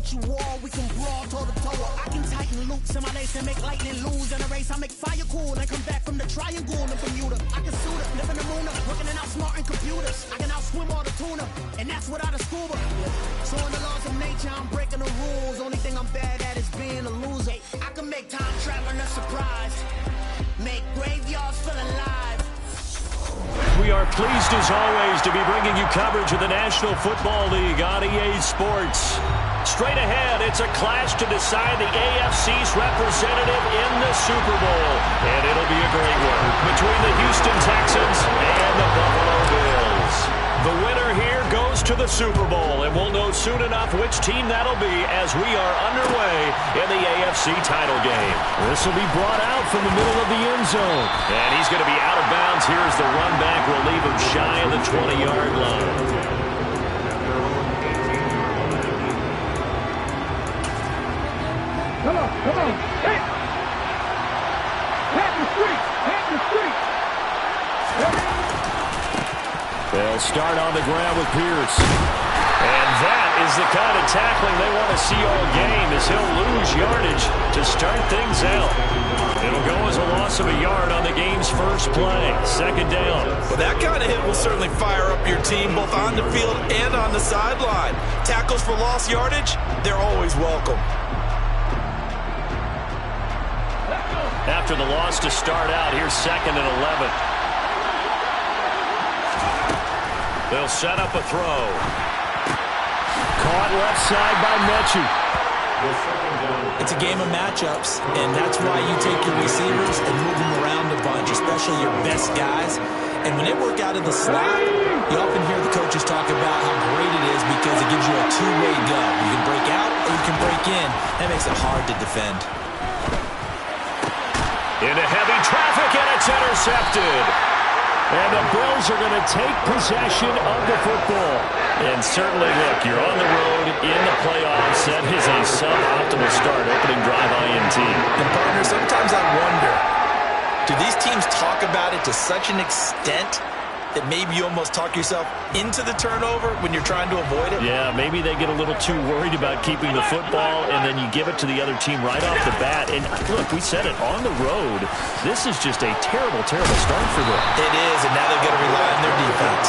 what you are, we can brawl toe to toe. I can tighten loops in my lace and make lightning lose. In a race, I make fire cool and come back from the triangle in Bermuda. I can suit up, live in the moon, working and outsmarting computers. I can outswim all the tuna, and that's without a scuba. So in the laws of nature, I'm breaking the rules. Only thing I'm bad at is being a loser. I can make time traveling a surprise, make graveyards feel alive. We are pleased as always to be bringing you coverage of the National Football League on EA Sports. Straight ahead, it's a clash to decide the AFC's representative in the Super Bowl. And it'll be a great one between the Houston Texans and the Buffalo Bills. The winner here goes to the Super Bowl, and we'll know soon enough which team that'll be as we are underway in the AFC title game. This will be brought out from the middle of the end zone. And he's going to be out of bounds. Here's the run back. We'll leave him shy of the 20-yard line. Come on. Hey! Hat the street! They'll start on the ground with Pierce. And that is the kind of tackling they want to see all game, as he'll lose yardage to start things out. It'll go as a loss of a yard on the game's first play. Second down. Well, that kind of hit will certainly fire up your team both on the field and on the sideline. Tackles for lost yardage, they're always welcome. After the loss to start out, here's 2nd and 11. They'll set up a throw. Caught left side by Mechie. It's a game of matchups, and that's why you take your receivers and move them around a bunch, especially your best guys. And when they work out of the slot, you often hear the coaches talk about how great it is because it gives you a two-way go. You can break out or you can break in. That makes it hard to defend. Into heavy traffic, and it's intercepted. And the Bills are going to take possession of the football. And certainly, look, you're on the road in the playoffs. That is a suboptimal start, opening drive INT. And partner, sometimes I wonder, do these teams talk about it to such an extent that maybe you almost talk yourself into the turnover when you're trying to avoid it? Yeah, maybe they get a little too worried about keeping the football, and then you give it to the other team right off the bat. And look, we said it, on the road, this is just a terrible, terrible start for them. It is, and now they've got to rely on their defense.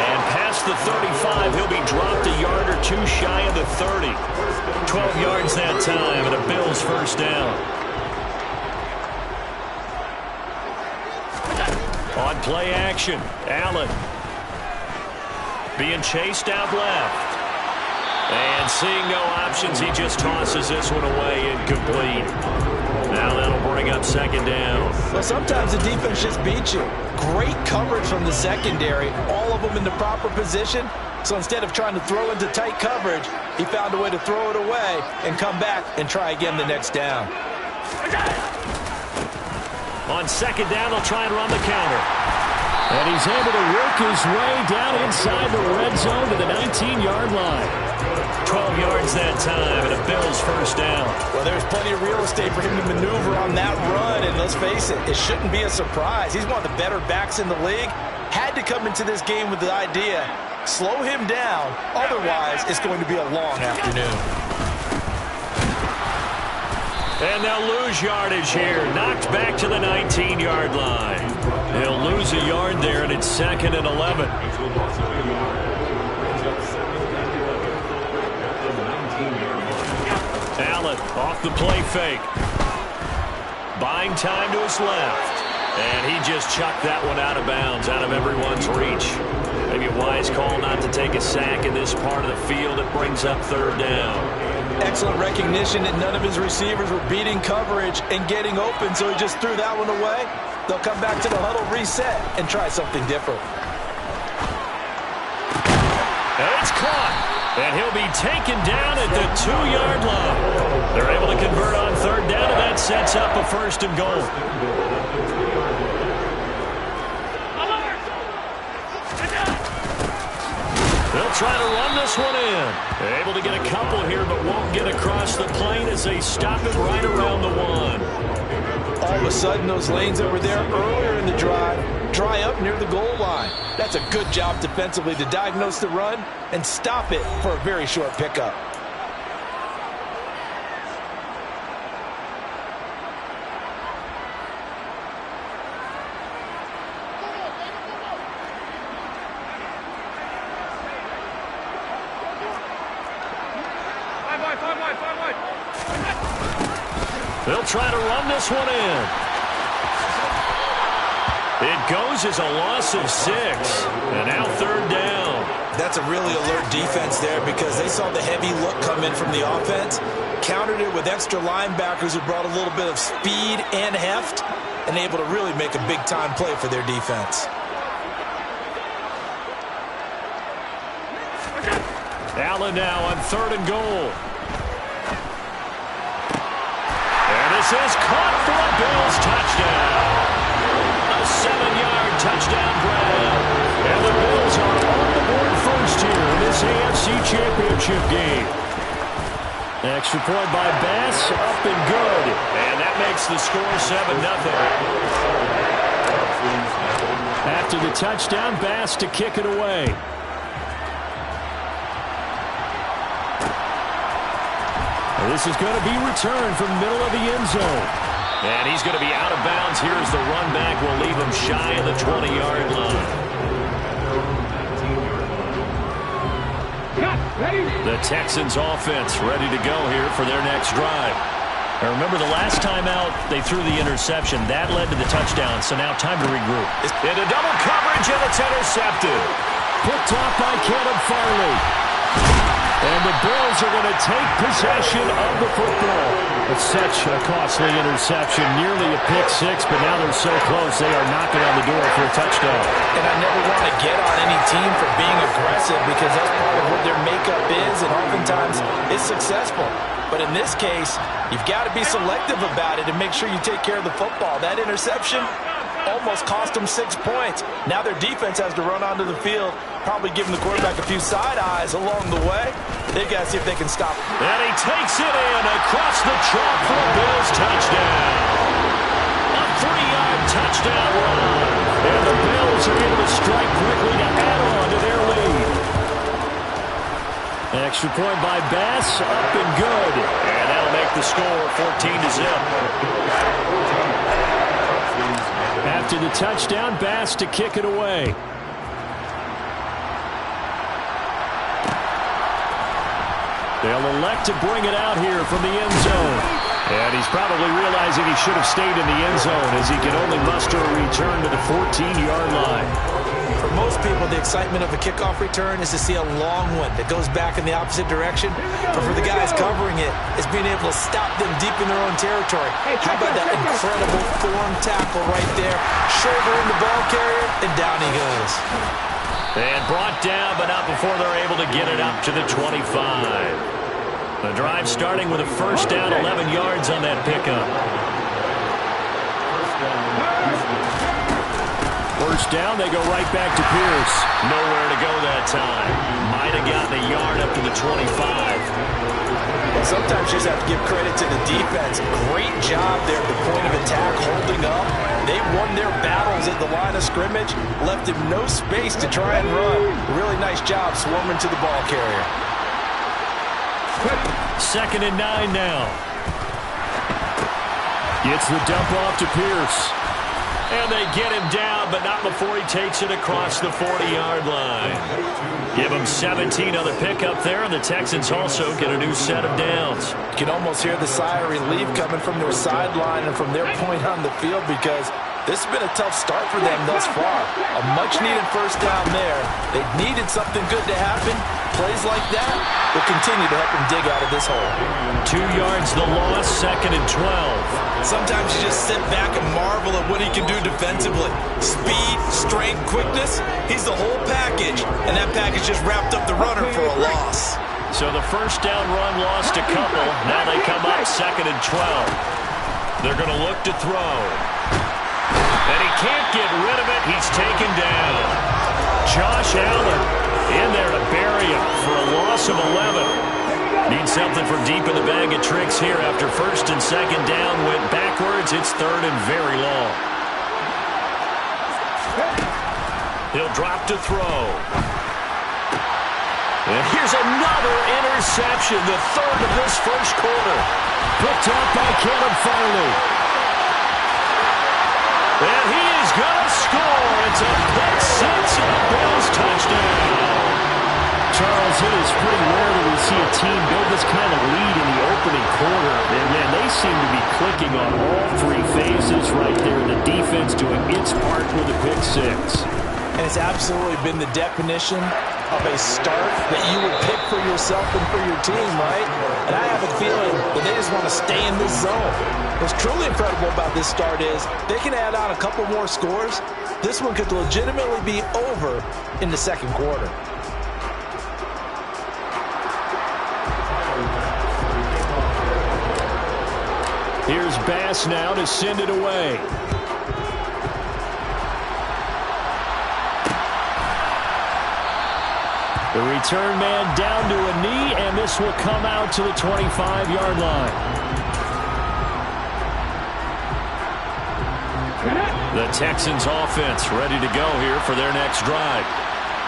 And past the 35, he'll be dropped a yard or two shy of the 30. 12 yards that time, and a Bills first down. On play action, Allen being chased out left. And seeing no options, he just tosses this one away, incomplete. Now that'll bring up 2nd down. Well, sometimes the defense just beats you. Great coverage from the secondary, all of them in the proper position. So instead of trying to throw into tight coverage, he found a way to throw it away and come back and try again the next down. On 2nd down, they'll try and run the counter. And he's able to work his way down inside the red zone to the 19-yard line. 12 yards that time, and a Bills first down. Well, there's plenty of real estate for him to maneuver on that run, and let's face it, it shouldn't be a surprise. He's one of the better backs in the league. Had to come into this game with the idea, slow him down, otherwise it's going to be a long afternoon. And they'll lose yardage here. Knocked back to the 19-yard line. He'll lose a yard there, and it's 2nd and 11. Allen off the play fake. Buying time to his left. And he just chucked that one out of bounds, out of everyone's reach. Maybe a wise call not to take a sack in this part of the field. It brings up 3rd down. Excellent recognition that none of his receivers were beating coverage and getting open, so he just threw that one away. They'll come back to the huddle, reset, and try something different. And it's caught, and he'll be taken down at the 2-yard line. They're able to convert on 3rd down, and that sets up a 1st and goal. They'll try to run this one in. They're able to get a couple here, but won't get across the plane as they stop it right around the 1. All of a sudden, those lanes that were there earlier in the drive dry up near the goal line. That's a good job defensively to diagnose the run and stop it for a very short pickup. They'll try to run this one in. It goes as a loss of 6. And now 3rd down. That's a really alert defense there because they saw the heavy look come in from the offense, countered it with extra linebackers who brought a little bit of speed and heft, and able to really make a big-time play for their defense. Allen now on 3rd and goal. And this is caught for a Bills touchdown. A 7-yard touchdown grab. And the Bills are on the board first here in this AFC Championship game. Extra point by Bass, up and good. And that makes the score 7-0. After the touchdown, Bass to kick it away. This is going to be returned from the middle of the end zone. And he's going to be out of bounds. Here's the run back. Will leave him shy of the 20-yard line. The Texans offense ready to go here for their next drive. Now remember, the last time out, they threw the interception. That led to the touchdown, so now time to regroup. Into double coverage, and it's intercepted. Picked off by Caleb Farley. And the Bills are going to take possession of the football. It's such a costly interception, nearly a pick 6, but now they're so close they are knocking on the door for a touchdown. And I never want to get on any team for being aggressive because that's part of what their makeup is, and oftentimes it's successful. But in this case, you've got to be selective about it and make sure you take care of the football. That interception almost cost them 6 points. Now their defense has to run onto the field, probably giving the quarterback a few side eyes along the way. They've got to see if they can stop him. And he takes it in across the chalk for a Bills touchdown. A 3-yard touchdown run. And the Bills are able to strike quickly to add on to their lead. Extra point by Bass, up and good. And that'll make the score 14-0. After the touchdown, Bass to kick it away. They'll elect to bring it out here from the end zone. And he's probably realizing he should have stayed in the end zone as he can only muster a return to the 14-yard line. For most people, the excitement of a kickoff return is to see a long one that goes back in the opposite direction. But for the guys covering it, it's being able to stop them deep in their own territory. How about that incredible form tackle right there? Shoulder in the ball carrier, and down he goes. And brought down, but not before they're able to get it up to the 25. The drive starting with a first down, 11 yards on that pickup. First down, they go right back to Pierce. Nowhere to go that time. Might have gotten a yard up to the 25. Well, sometimes you just have to give credit to the defense. Great job there at the point of attack, holding up. They won their battles at the line of scrimmage, left him no space to try and run. Really nice job swarming to the ball carrier. 2nd and 9 now. Gets the dump off to Pierce. And they get him down, but not before he takes it across the 40-yard line. Give him 17 on the pickup there, and the Texans also get a new set of downs. You can almost hear the sigh of relief coming from their sideline and from their point on the field because this has been a tough start for them thus far. A much-needed first down there. They needed something good to happen. Plays like that will continue to help them dig out of this hole. 2 yards the loss, 2nd and 12. Sometimes you just sit back and marvel at what he can do defensively. Speed, strength, quickness, he's the whole package. And that package just wrapped up the runner for a loss. So the first down run lost a couple. Now they come up 2nd and 12. They're going to look to throw. And he can't get rid of it. He's taken down. Josh Allen in there to bury him for a loss of 11. Needs something from deep in the bag of tricks here after 1st and 2nd down went backwards. It's 3rd and very long. He'll drop to throw. And here's another interception, the 3rd of this first quarter. Picked up by Caleb Farley. And he is going to score. It's a pick 6 and a Bills touchdown. Charles, it is pretty rare that we see a team build this kind of lead in the opening quarter, and man, they seem to be clicking on all three phases right there. The defense doing its part with a pick six. And it's absolutely been the definition of a start that you would pick for yourself and for your team, right? And I have a feeling that they just want to stay in this zone. What's truly incredible about this start is they can add on a couple more scores. This one could legitimately be over in the second quarter. Here's Bass now to send it away. The return man down to a knee, and this will come out to the 25-yard line. The Texans offense ready to go here for their next drive.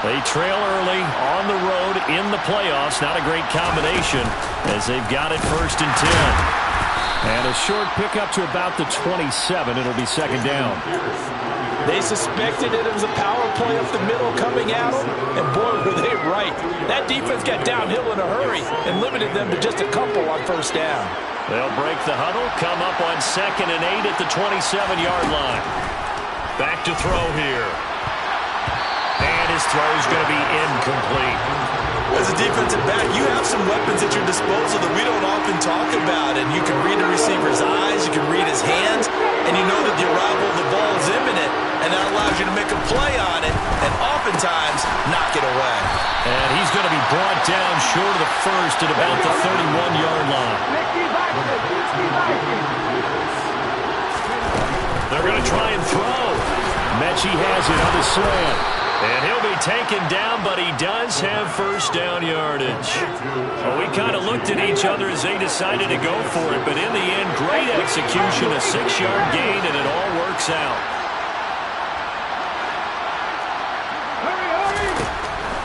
They trail early on the road in the playoffs. Not a great combination as they've got it 1st and 10. And a short pickup to about the 27. It'll be second down. They suspected that it was a power play up the middle coming at them, and boy, were they right. That defense got downhill in a hurry and limited them to just a couple on 1st down. They'll break the huddle, come up on 2nd and 8 at the 27-yard line. Back to throw here. And his throw is going to be incomplete. As a defensive back, you have some weapons at your disposal that we don't often talk about. And you can read the receiver's eyes, you can read his hands, and you know that the arrival of the ball is imminent. And that allows you to make a play on it and oftentimes knock it away. And he's going to be brought down short of the first at about the 31-yard line. They're going to try and throw. Mechie has it on the slant. And he'll be taken down, but he does have 1st down yardage. Well, we kind of looked at each other as they decided to go for it, but in the end, great execution, a 6-yard gain, and it all works out.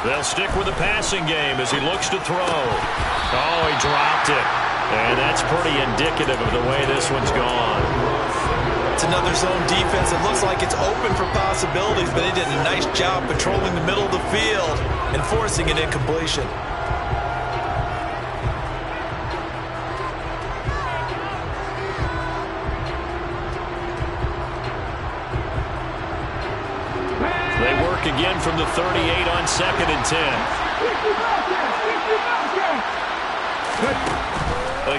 They'll stick with the passing game as he looks to throw. Oh, he dropped it. And that's pretty indicative of the way this one's gone. It's another zone defense. It looks like it's open for possibilities, but they did a nice job patrolling the middle of the field and forcing an incompletion. They work again from the 38 on 2nd and 10.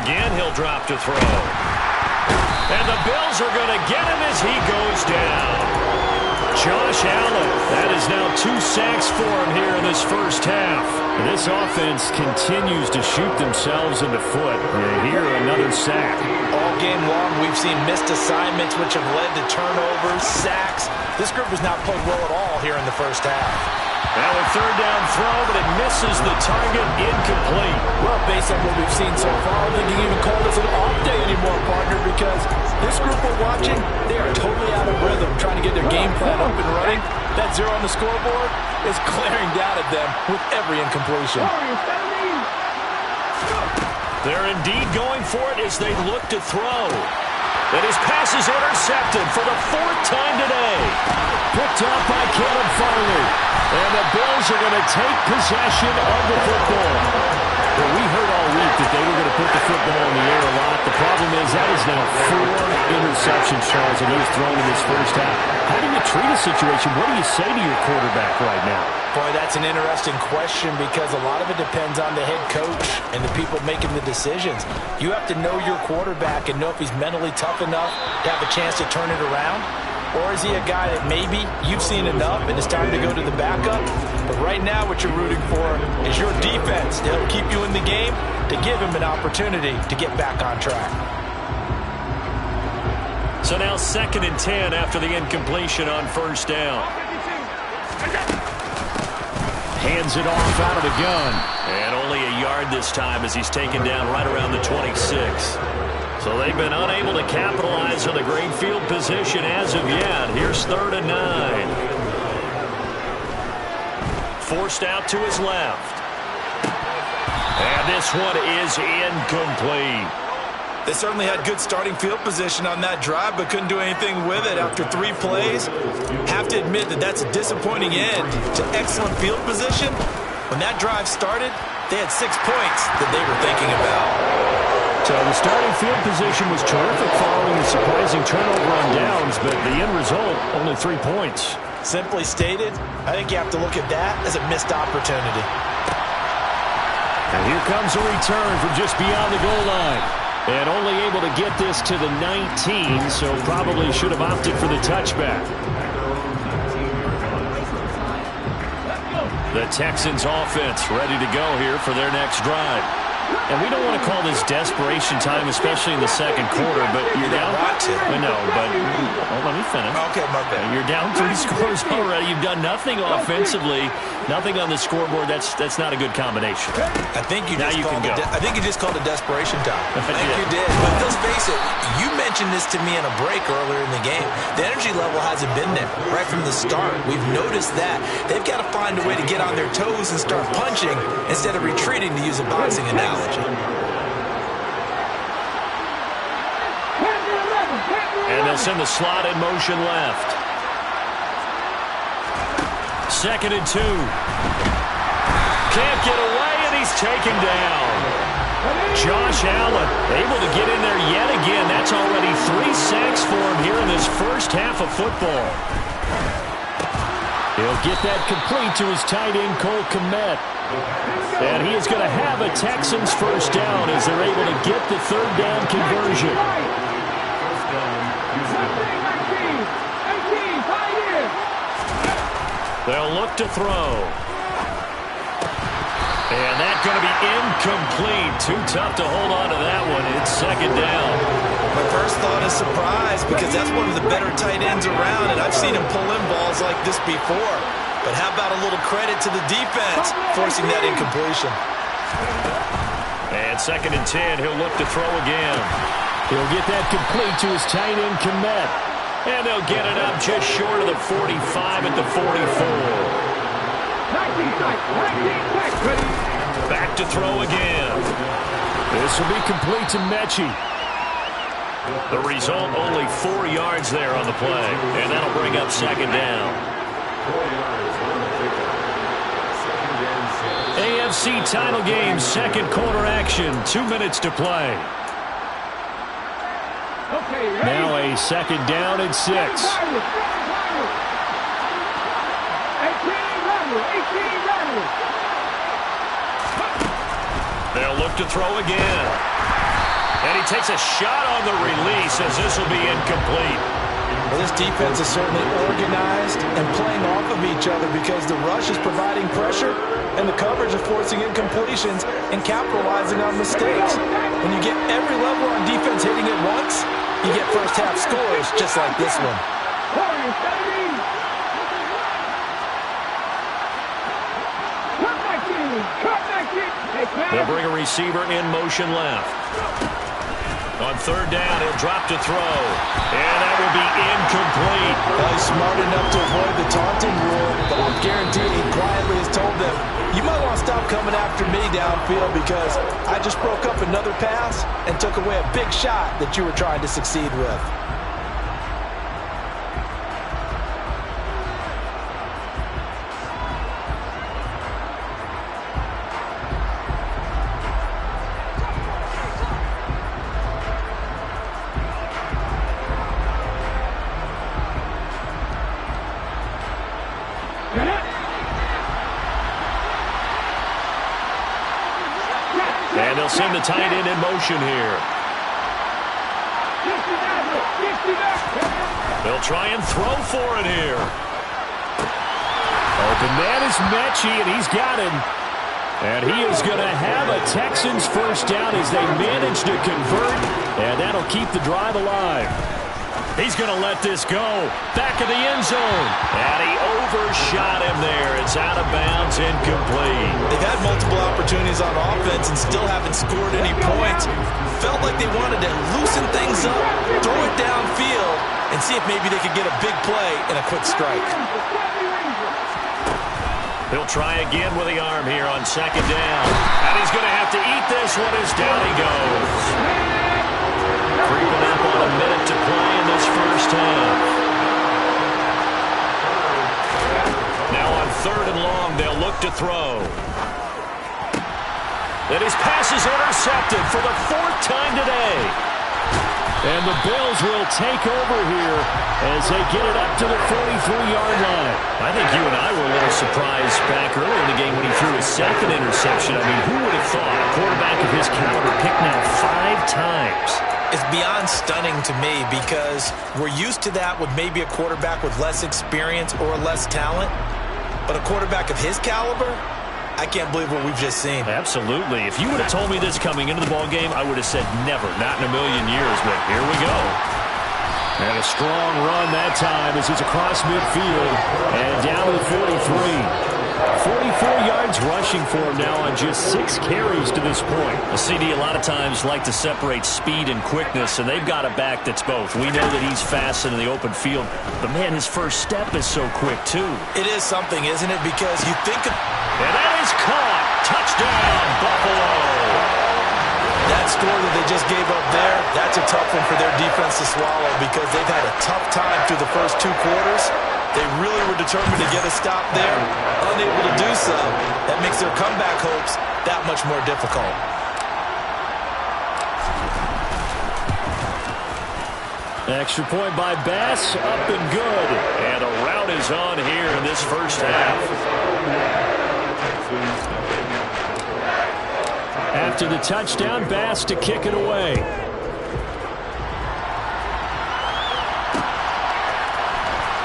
Again, he'll drop to throw. And the Bills are going to get him as he goes down. Josh Allen, that is now 2 sacks for him here in this 1st half. This offense continues to shoot themselves in the foot. Here, another sack. All game long, we've seen missed assignments, which have led to turnovers, sacks. This group has not played well at all here in the 1st half. Now a 3rd down throw, but it misses the target, incomplete. Well, based on what we've seen so far, I don't think you can even call this an off day anymore, partner, because this group we're watching, they are totally out of rhythm, trying to get their game plan up and running. That 0 on the scoreboard is glaring down at them with every incompletion. They're indeed going for it as they look to throw. And his pass is intercepted for the 4th time today. Picked up by Caleb Farley. And the Bills are going to take possession of the football. Well, we heard all week that they were going to put the football in the air a lot. The problem is that is now 4 interceptions, Charles, and he was thrown in this 1st half. How do you treat a situation? What do you say to your quarterback right now? Boy, that's an interesting question because a lot of it depends on the head coach and the people making the decisions. You have to know your quarterback and know if he's mentally tough enough to have a chance to turn it around. Or is he a guy that maybe you've seen enough and it's time to go to the backup? But right now what you're rooting for is your defense to help keep you in the game, to give him an opportunity to get back on track. So now 2nd and 10 after the incompletion on 1st down. Hands it off out of the gun. And only a yard this time as he's taken down right around the 26. So they've been unable to capitalize on the great field position as of yet. Here's 3rd and 9. Forced out to his left. And this one is incomplete. They certainly had good starting field position on that drive, but couldn't do anything with it after 3 plays. Have to admit that that's a disappointing end to excellent field position. When that drive started, they had 6 points that they were thinking about. So the starting field position was terrific following a surprising turnover on downs, but the end result, only 3 points. Simply stated, I think you have to look at that as a missed opportunity. And here comes a return from just beyond the goal line. And only able to get this to the 19, so probably should have opted for the touchback. The Texans offense ready to go here for their next drive. And we don't want to call this desperation time, especially in the second quarter, but you're down. No, but let me finish. Okay, my bad. You're down 3 scores already. You've done nothing offensively, nothing on the scoreboard. That's not a good combination. I think you just called it desperation time. I think you did. But let's face it, you mentioned this to me in a break earlier in the game. The energy level hasn't been there right from the start. We've noticed that. They've got to find a way to get on their toes and start punching instead of retreating, to use a boxing analogy. And they'll send the slot in motion left. 2nd and 2. Can't get away, and he's taken down. Josh Allen able to get in there yet again. That's already 3 sacks for him here in this first half of football. He'll get that complete to his tight end, Cole Kmet. And he is going to have a Texans first down as they're able to get the 3rd down conversion. They'll look to throw. And that's going to be incomplete. Too tough to hold on to that one. It's 2nd down. My first thought is surprise, because that's one of the better tight ends around, and I've seen him pull in balls like this before. But how about a little credit to the defense forcing that incompletion? And 2nd and 10, he'll look to throw again. He'll get that complete to his tight end, Kmet. And they'll get it up just short of the 45 at the 44. Back to throw again. This will be complete to Mechie. The result, only 4 yards there on the play. And that'll bring up 2nd down. AFC title game, second quarter action. 2 minutes to play. Now a 2nd down and 6. They'll look to throw again. And he takes a shot on the release as this will be incomplete. Well, this defense is certainly organized and playing off of each other because the rush is providing pressure and the coverage is forcing incompletions and capitalizing on mistakes. When you get every level on defense hitting at once, you get first half scores just like this one. They'll bring a receiver in motion left. On 3rd down, he'll drop to throw. And that will be incomplete. Well, he's smart enough to avoid the taunting rule, but I'm guaranteed he quietly has told them, you might want to stop coming after me downfield because I just broke up another pass and took away a big shot that you were trying to succeed with. And they'll send the tight end in motion here. They'll try and throw for it here. Open man is Mechie, and he's got him. And he is going to have a Texans first down as they manage to convert, and that'll keep the drive alive. He's going to let this go. Back of the end zone. And he overshot him there. It's out of bounds, incomplete. They've had multiple opportunities on offense and still haven't scored any points. Felt like they wanted to loosen things up, throw it downfield, and see if maybe they could get a big play and a quick strike. He'll try again with the arm here on 2nd down. And he's going to have to eat this one as down he goes. Creeping up on a minute to play in this first half. Now on 3rd and long, they'll look to throw. And his pass is intercepted. intercepted for the 4th time today. And the Bills will take over here as they get it up to the 43-yard line. I think you and I were a little surprised back early in the game when he threw his 2nd interception. I mean, who would have thought a quarterback of his caliber picked now 5 times? It's beyond stunning to me because we're used to that with maybe a quarterback with less experience or less talent. But a quarterback of his caliber, I can't believe what we've just seen. Absolutely. If you would have told me this coming into the ballgame, I would have said never, not in a million years. But here we go. And a strong run that time as he's across midfield and down to the 43. 44 yards rushing for him now on just 6 carries to this point. A CD a lot of times like to separate speed and quickness, and they've got a back that's both. We know that he's fast in the open field, but man, his first step is so quick too. It is something, isn't it? Because you think of... And that is caught. Touchdown, Buffalo. That score that they just gave up there, that's a tough one for their defense to swallow because they've had a tough time through the first 2 quarters. They really were determined to get a stop there. Unable to do so, that makes their comeback hopes that much more difficult. Extra point by Bass, up and good. And a rout is on here in this first half. After the touchdown, Bass to kick it away.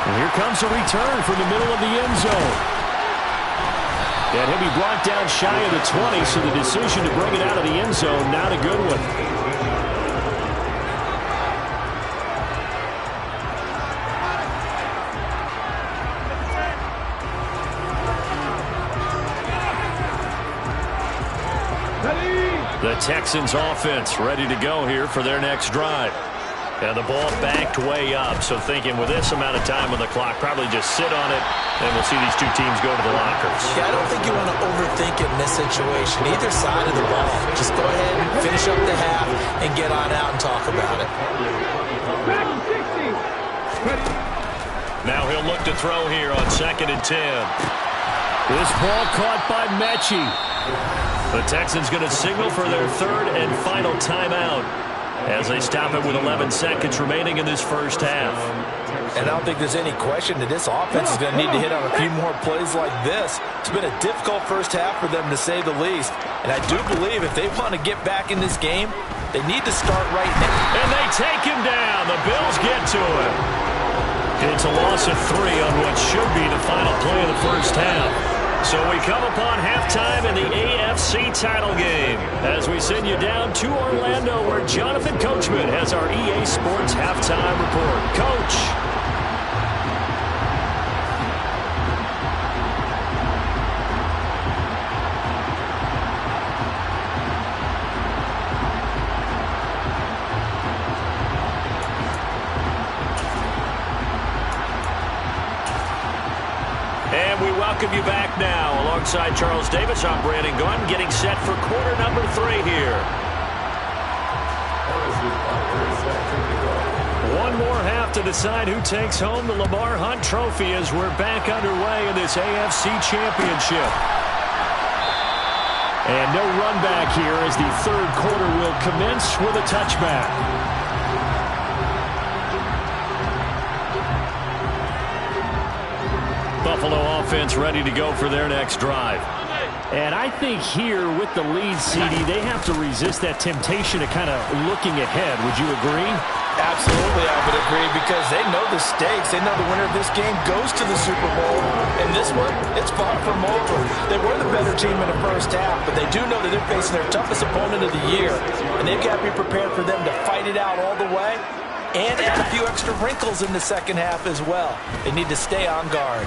And here comes a return from the middle of the end zone. And he'll be brought down shy of the 20, so the decision to bring it out of the end zone, not a good one. The Texans offense ready to go here for their next drive. And the ball banked way up, so thinking with this amount of time on the clock, probably just sit on it, and we'll see these 2 teams go to the lockers. Yeah, I don't think you want to overthink it in this situation. Either side of the ball. Just go ahead and finish up the half and get on out and talk about it. Now he'll look to throw here on 2nd and 10. This ball caught by Mechie. The Texans going to signal for their 3rd and final timeout as they stop it with 11 seconds remaining in this first half. And I don't think there's any question that this offense is going to need to hit on a few more plays like this. It's been a difficult first half for them, to say the least. And I do believe if they want to get back in this game, they need to start right now. And they take him down. The Bills get to him. It's a loss of 3 on what should be the final play of the first half. So we come upon halftime in the AFC title game as we send you down to Orlando where Jonathan Coachman has our EA Sports halftime report. Coach. And we welcome you back now. Alongside Charles Davis, I'm Brandon Gaudin, getting set for quarter number 3 here. One more half to decide who takes home the Lamar Hunt Trophy as we're back underway in this AFC Championship. And no run back here as the 3rd quarter will commence with a touchback. Buffalo offense ready to go for their next drive. And I think here with the lead, CD, they have to resist that temptation of kind of looking ahead. Would you agree? Absolutely, I would agree, because they know the stakes. They know the winner of this game goes to the Super Bowl. And this one, it's far from over. They were the better team in the first half, but they do know that they're facing their toughest opponent of the year. And they've got to be prepared for them to fight it out all the way and add a few extra wrinkles in the second half as well. They need to stay on guard.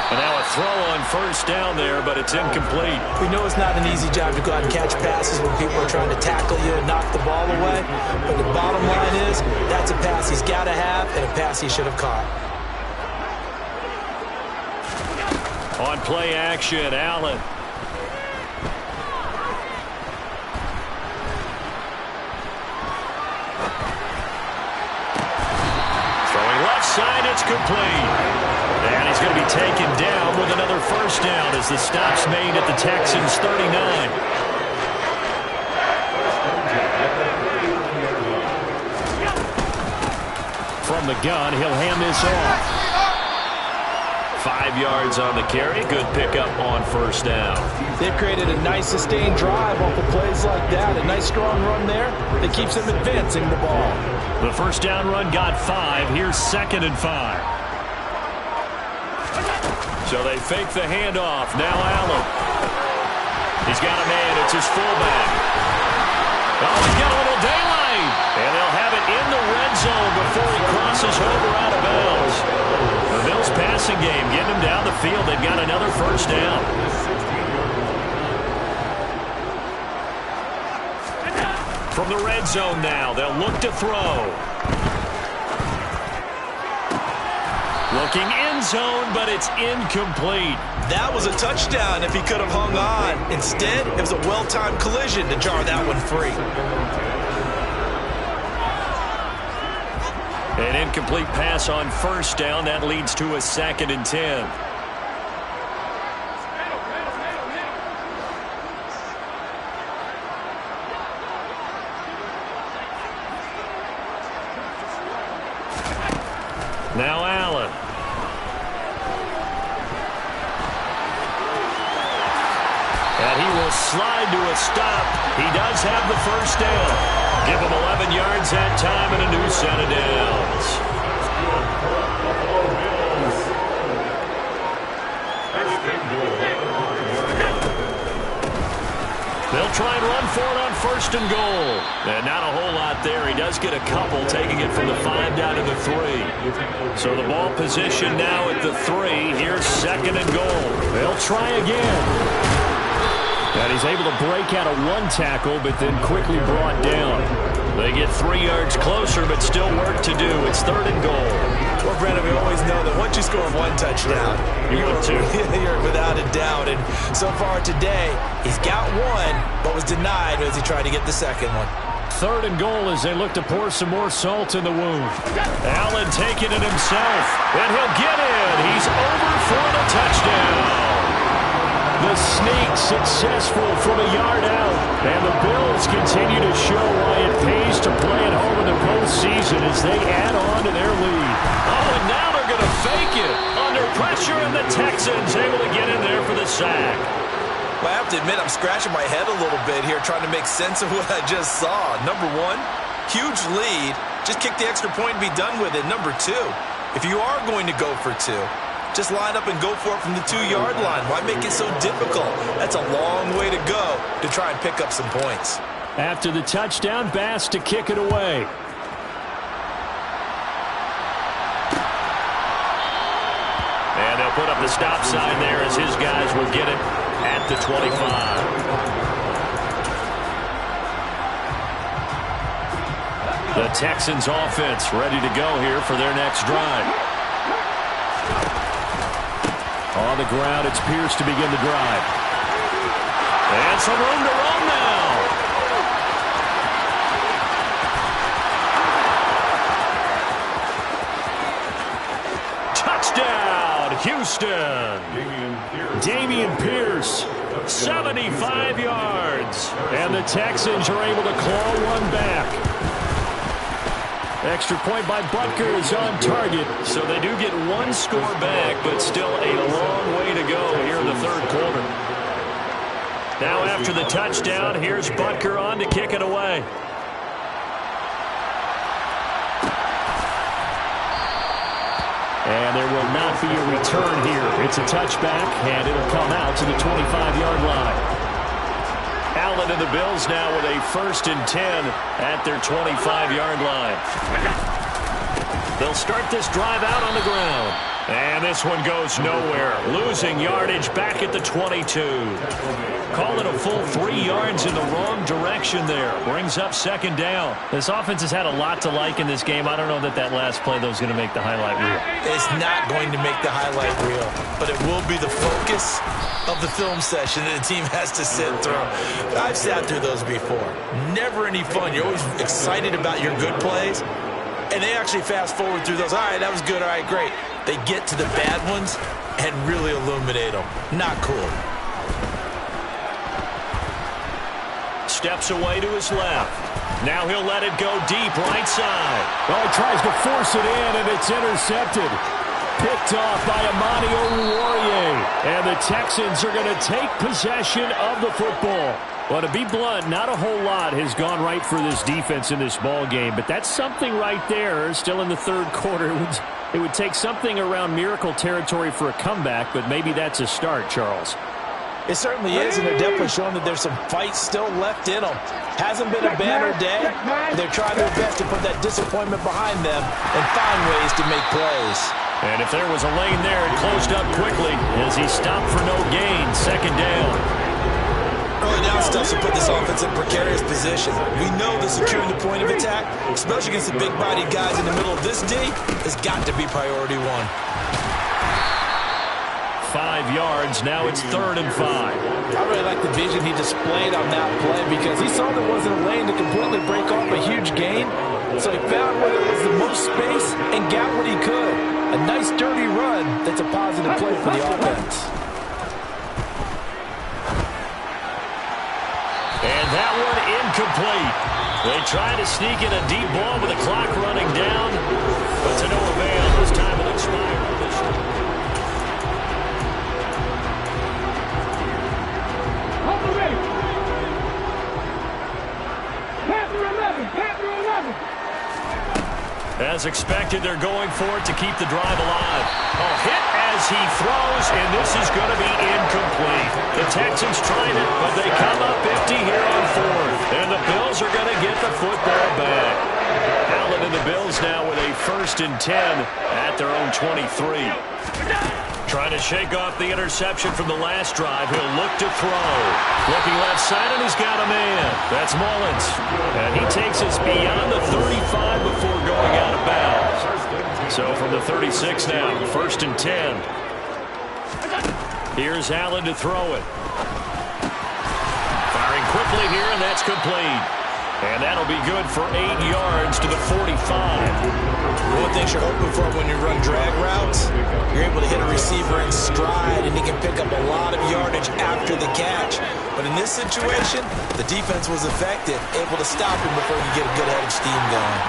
And now a throw on first down there, but it's incomplete. We know it's not an easy job to go out and catch passes when people are trying to tackle you and knock the ball away. But the bottom line is, that's a pass he's got to have and a pass he should have caught. On play action, Allen. Throwing left side, it's complete. And he's going to be taken down with another first down as the stop's made at the Texans' 39. from the gun. He'll hand this off. 5 yards on the carry. Good pickup on first down. They've created a nice sustained drive off of plays like that. A nice strong run there that keeps them advancing the ball. The first down run got 5. Here's 2nd and 5. So they fake the handoff. Now Allen. He's got a man. It's his fullback. Oh, he's got a little daylight. And they'll have it in the red zone before he crosses over out of bounds. The Bills passing game getting him down the field. They've got another first down. From the red zone now, they'll look to throw. Looking end zone, but it's incomplete. That was a touchdown if he could have hung on. Instead, it was a well-timed collision to jar that one free. An incomplete pass on first down. That leads to a 2nd and 10. Now Allen. And he will slide to a stop. He does have the first down. Give him 11 yards that time and a new set of downs. They'll try and run for it on 1st and goal. And not a whole lot there. He does get a couple, taking it from the 5 down to the 3. So the ball position now at the 3. Here's 2nd and goal. They'll try again. And he's able to break out of one tackle, but then quickly brought down. They get 3 yards closer, but still work to do. It's 3rd and goal. Well, Brandon, we always know that once you score one touchdown, you're without a doubt. And so far today, he's got one, but was denied as he tried to get the second one. 3rd and goal as they look to pour some more salt in the wound. Allen taking it himself, and he'll get in. He's over for the touchdown. The sneak successful from a yard out. And the Bills continue to show why it pays to play at home in the postseason as they add on to their lead. Oh, and now they're going to fake it. Under pressure, and the Texans able to get in there for the sack. Well, I have to admit, I'm scratching my head a little bit here trying to make sense of what I just saw. Number one, huge lead. Just kick the extra point and be done with it. Number two, if you are going to go for 2, just line up and go for it from the 2-yard line. Why make it so difficult? That's a long way to go to try and pick up some points. After the touchdown, Bass to kick it away. And they'll put up the stop sign there as his guys will get it at the 25. The Texans offense ready to go here for their next drive. On the ground, it's Pierce to begin the drive. And some room to run now. Touchdown, Houston. Dameon Pierce, 75 yards. And the Texans are able to claw one back. Extra point by Butker is on target. So they do get one score back, but still a long way to go here in the 3rd quarter. Now after the touchdown, here's Butker on to kick it away. And there will not be a return here. It's a touchback, and it'll come out to the 25-yard line. Allen and the Bills now with a 1st and 10 at their 25-yard line. They'll start this drive out on the ground. And this one goes nowhere. Losing yardage back at the 22. Call it a full 3 yards in the wrong direction there. Brings up 2nd down. This offense has had a lot to like in this game. I don't know that last play, though, is going to make the highlight reel. It's not going to make the highlight reel, but it will be the focus of the film session that the team has to sit through. I've sat through those before. Never any fun. You're always excited about your good plays, and they actually fast forward through those. All right, that was good. All right, great. They get to the bad ones and really illuminate them. Not cool. steps away to his left. Now he'll let it go deep right side. Well, he tries to force it in, and it's intercepted. Picked off by Amani Oruwariye. And the Texans are going to take possession of the football. Well, to be blunt, not a whole lot has gone right for this defense in this ball game, but that's something right there. Still in the third quarter. It would take something around miracle territory for a comeback, but maybe that's a start, Charles. It certainly is, and they're definitely showing that there's some fight still left in them. Hasn't been a banner day, but they're trying their best to put that disappointment behind them and find ways to make plays. And if there was a lane there, it closed up quickly as he stopped for no gain. Second down. Early down stuff to put this offense in a precarious position. We know that securing the point of attack, especially against the big-bodied guys in the middle of this D, has got to be priority one. 5 yards. Now it's 3rd and 5. I really like the vision he displayed on that play because he saw there wasn't a lane to completely break off a huge gain. So he found where there was the most space and got what he could. A nice dirty run that's a positive play for the offense. And that one incomplete. They try to sneak in a deep ball with the clock running down, but to no avail. This time will expire. As expected, they're going for it to keep the drive alive. Oh, hit as he throws, and this is going to be incomplete. The Texans tried it, but they come up empty here on 4th. And the Bills are going to get the football back. Allen and the Bills now with a 1st and 10 at their own 23. Trying to shake off the interception from the last drive. He'll look to throw. Looking left side, and he's got a man. That's Mullins. And he takes us beyond the 35 before going out of bounds. So from the 36 now, 1st and 10. Here's Allen to throw it. Firing quickly here, and that's complete. And that'll be good for 8 yards to the 45. One thing you're hoping for when you run drag routes, you're able to hit a receiver in stride, and he can pick up a lot of yardage after the catch. But in this situation, the defense was effective, able to stop him before he could get a good head of steam going.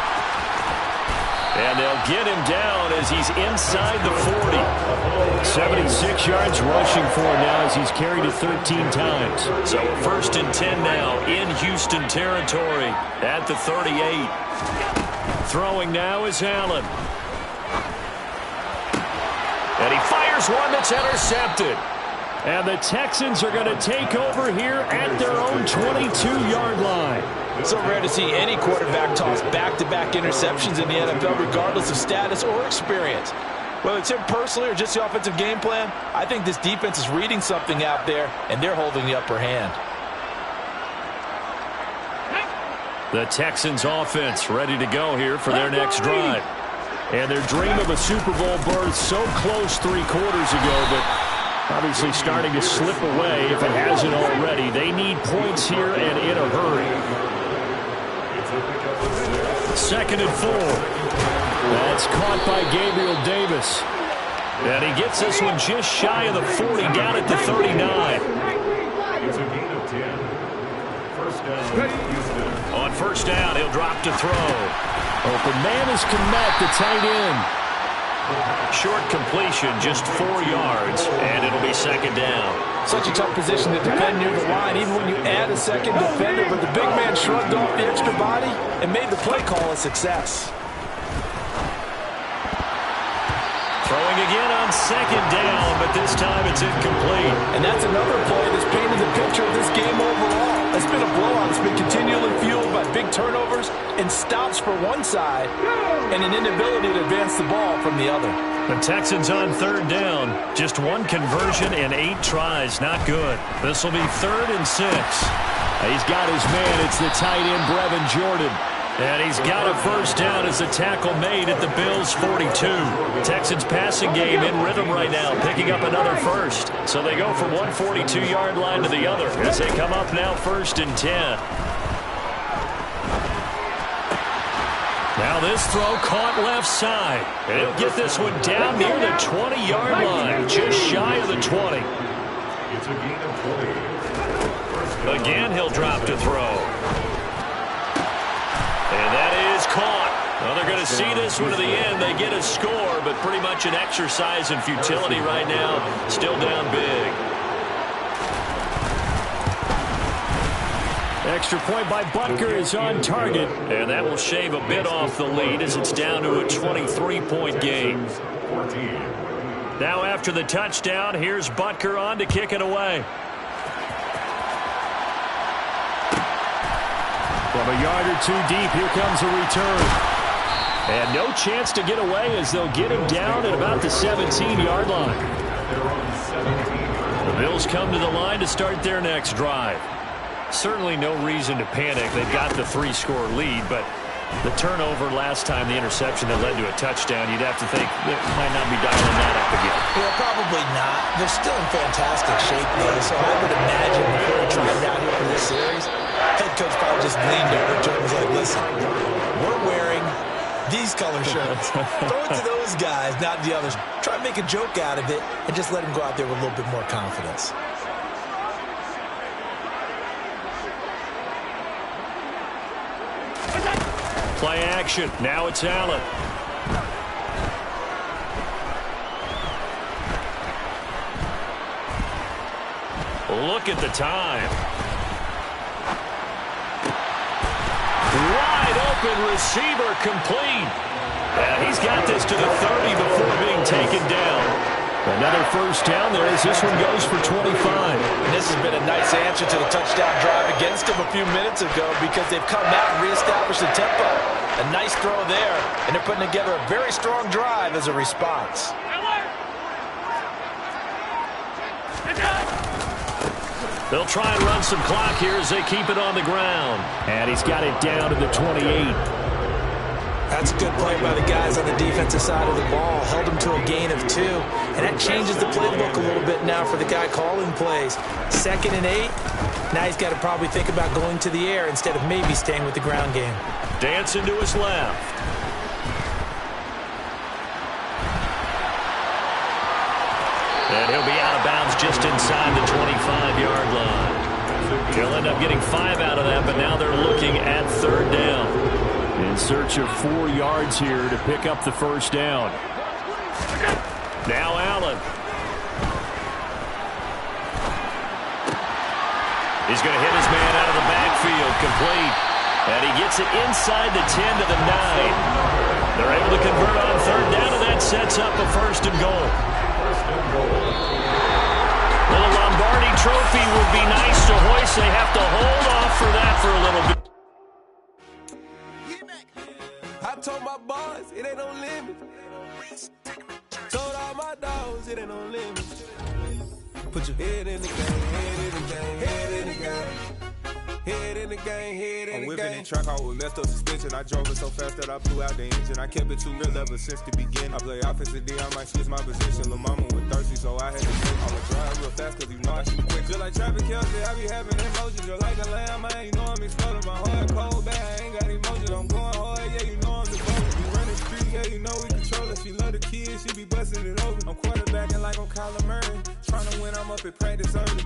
And they'll get him down as he's inside the 40. 76 yards rushing for him now as he's carried it 13 times. So 1st and 10 now in Houston territory at the 38. Throwing now is Allen. And he fires one that's intercepted. And the Texans are going to take over here at their own 22-yard line. So rare to see any quarterback toss back-to-back interceptions in the NFL, regardless of status or experience. Whether it's him personally or just the offensive game plan, I think this defense is reading something out there, and they're holding the upper hand. The Texans offense ready to go here for their next drive. And their dream of a Super Bowl berth so close 3 quarters ago, but obviously starting to slip away if it hasn't already. They need points here and in a hurry. 2nd and 4. That's caught by Gabriel Davis. And he gets this one just shy of the 40, down at the 39. On 1st down, he'll drop to throw. Open man is Kmet, the tight end. Short completion, just 4 yards, and it'll be 2nd down. Such a tough position to defend near the line, even when you add a second defender, but the big man shrugged off the extra body and made the play call a success. Throwing again on 2nd down, but this time it's incomplete. And that's another play that's painted the picture of this game overall. It's been a blowout. It's been continually fueled by big turnovers and stops for one side and an inability to advance the ball from the other. The Texans on 3rd down. Just 1 conversion and 8 tries. Not good. This will be 3rd and 6. He's got his man. It's the tight end, Brevin Jordan. And he's got a 1st down as the tackle made at the Bills' 42. Texans passing game in rhythm right now, picking up another 1st. So they go from one 42-yard line to the other as they come up now 1st and 10. Now this throw caught left side. And he'll get this one down near the 20-yard line, just shy of the 20. Again, he'll drop to throw. see this one to the end. They get a score, but pretty much an exercise in futility right now. Still down big. Extra point by Butker is on target. And that will shave a bit off the lead as it's down to a 23-point game. Now after the touchdown, here's Butker on to kick it away. From a yard or two deep, here comes a return. And no chance to get away as they'll get him down at about the 17-yard line. The Bills come to the line to start their next drive. Certainly no reason to panic. They've got the 3-score lead, but the turnover last time, the interception that led to a touchdown, you'd have to think it might not be dialing that up again. Yeah, probably not. They're still in fantastic shape, though, so I would imagine before he tried out here for this series, head coach probably just leaned over to him and was like, listen, we're wearing these color shirts. Throw it to those guys, not the others. Try to make a joke out of it and just let him go out there with a little bit more confidence. Play action. Now it's Allen. Look at the time. Wide open receiver complete. And he's got this to the 30 before being taken down. Another first down there as this one goes for 25. And this has been a nice answer to the touchdown drive against them a few minutes ago because they've come out and reestablished the tempo. A nice throw there, and they're putting together a very strong drive as a response. They'll try and run some clock here as they keep it on the ground. And he's got it down to the 28. That's a good play by the guys on the defensive side of the ball. Held them to a gain of 2. And that changes the playbook a little bit now for the guy calling plays. 2nd and 8. Now he's got to probably think about going to the air instead of maybe staying with the ground game. Dancing to his left. And he'll be out of bounds just inside the 25-yard line. He'll end up getting 5 out of that, but now they're looking at 3rd down. In search of 4 yards here to pick up the first down. Now Allen. He's going to hit his man out of the backfield, complete. And he gets it inside the 10 to the 9. They're able to convert on 3rd down, and that sets up a 1st and goal. Well, the Lombardi Trophy would be nice to hoist. They have to hold off for that for a little bit. I told my boys, it ain't no limit. Told all my dogs, it ain't no limit. Put your head in the game, head in the game, head in the game. Head in the game, head in the game. I'm whipping and track out with messed up suspension. I drove it so fast that I blew out the engine. I kept it too real ever since the beginning. I play offensive D, I might switch my position. Lil' mama was thirsty, so I had to quit. I'ma drive real fast cause you know I shoot quick. Just like Travis Kelce, I be having emotions. Just like a lamb, man, you know I'm exploding. My heart cold, bad, I ain't got emotions. I'm going hard, yeah, you know I'm the boss. We run the street, yeah, you know we control it. She love the kids, she be busting it open. I'm quarterbacking like I'm Kyler Murray. Trying to win, I'm up at practice early.